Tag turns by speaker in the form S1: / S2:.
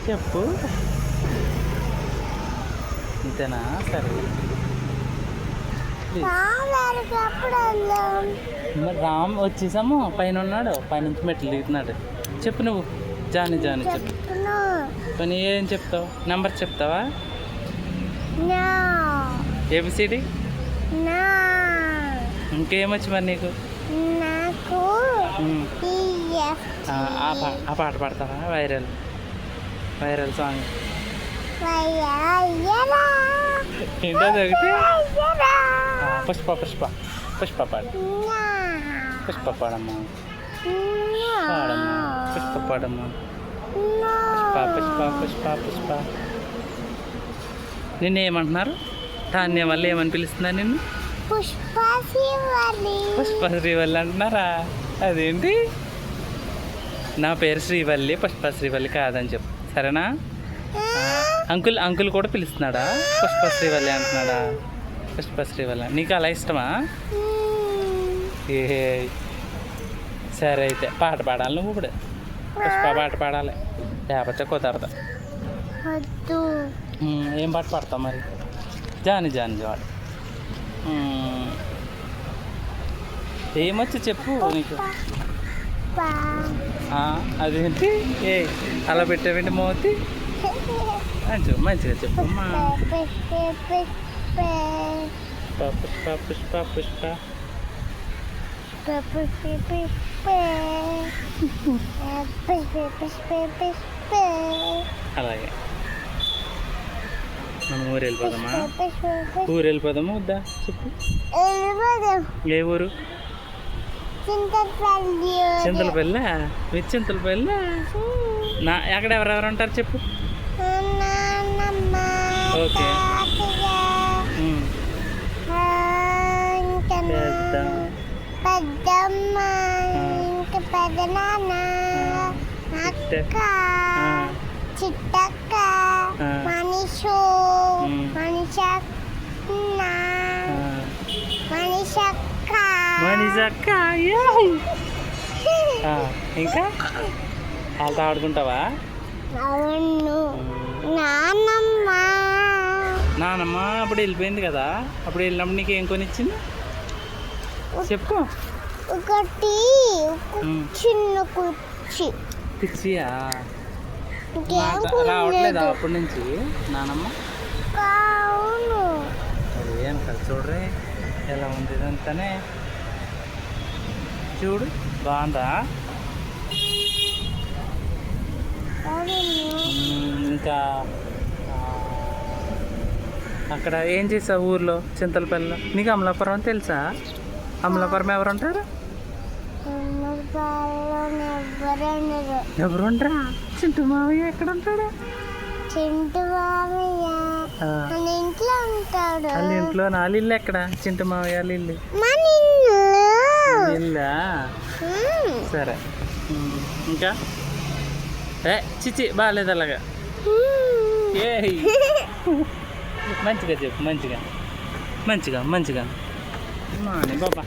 S1: చెప్పు. ఇంతేనా? సరే. మరి రామ్ వచ్చేసాము. పైన ఉన్నాడు, పైనుంచి మెట్లు దిగుతున్నాడు. చెప్పు నువ్వు. జాని చెప్పు. పని ఏం చెప్తావు? నెంబర్ చెప్తావా? ఏబిసిడి. ఇంకేమొచ్చు మరి నీకు? ఆ పాట పాడతావా? వైరల్ సాంగ్ ఏంటో ఒకటి. పుష్ప పుష్ప పుష్ప పాడు. పుష్ప పాడమ్మా. పాడమ్మా. పుష్ప పాడమ్మా. పుష్ప పుష్ప పుష్ప పుష్ప. నిన్ను ఏమంటున్నారు? ధాన్యం వల్ల ఏమని పిలుస్తున్నారు నిన్ను? పుష్ప శ్రీవల్లి అంటున్నారా? అదేంటి? నా పేరు శ్రీవల్లి, పుష్ప శ్రీవల్లి కాదని చెప్పు, సరేనా? అంకుల్ కూడా పిలుస్తున్నాడా? పుష్ప శ్రీవల్లి అంటున్నాడా? పుష్ప శ్రీవల్లి నీకు అలా ఇష్టమా? ఏ సరే అయితే పాట పాడాలి నువ్వు ఇప్పుడు. పుష్ప పాట పాడాలి, లేకపోతే కుదరదు. ఏం పాట పాడతావు మరి? జాని వాడు. ఏమొచ్చు చెప్పు నీకు. అదేంటి? అలా పెట్టావేంటి మోతి? మంచిగా చెప్పు అమ్మా. పుష్ప పుష్ప పుష్ప అలాగే మనం ఊరు వెళ్ళిపోదామా? ఊరు వెళ్ళిపోదామా వద్దా చెప్పు. ఏ ఊరు? చింతలపల్లి. మీరు చింతలపల్లి ఎక్కడ ఎవరెవరు ఉంటారు చెప్పు. ఓకే.
S2: పెద్దమ్మ, ఇంకా పెద్దనాన్న, అక్క, చిట్టక్క,
S1: మనీషక్క. ఇంకా వాళ్ళతో ఆడుకుంటావా? నానమ్మ అప్పుడు వెళ్ళిపోయింది కదా, అప్పుడు వెళ్ళినప్పుడు నీకు ఏం కొనిచ్చింది చెప్పు.
S2: ఒకటి చిన్న కుర్చీ.
S1: కుర్చీయా? రావట్లేదా అప్పటి నుంచి నానమ్మ? ఏం కదా చూడరే ఎలా ఉంది ఇదంతానే. చూడు బాగుందా? ఇంకా అక్కడ ఏం చేసావు ఊర్లో చింతలపల్లిలో? నీకు అమలాపురం తెలుసా? అమలాపురం ఎవరు ఉంటారు? ఎవరు ఉండరా? చింటూ మావయ్య ఎక్కడ ఉంటాడు?
S2: చింటూ మావయ్య ఇంట్లో ఉంటాడు.
S1: వాళ్ళ ఇంట్లో. వాళ్ళ ఇల్లు ఎక్కడ? చింటూ మావయ్య వాళ్ళ ఇల్లు ఇల్లా? సరే. ఇంకా చిచి బాగాలేదు అలాగా. ఏ మంచిగా చెప్పు, మంచిగా మంచిగా మంచిగా బాబా.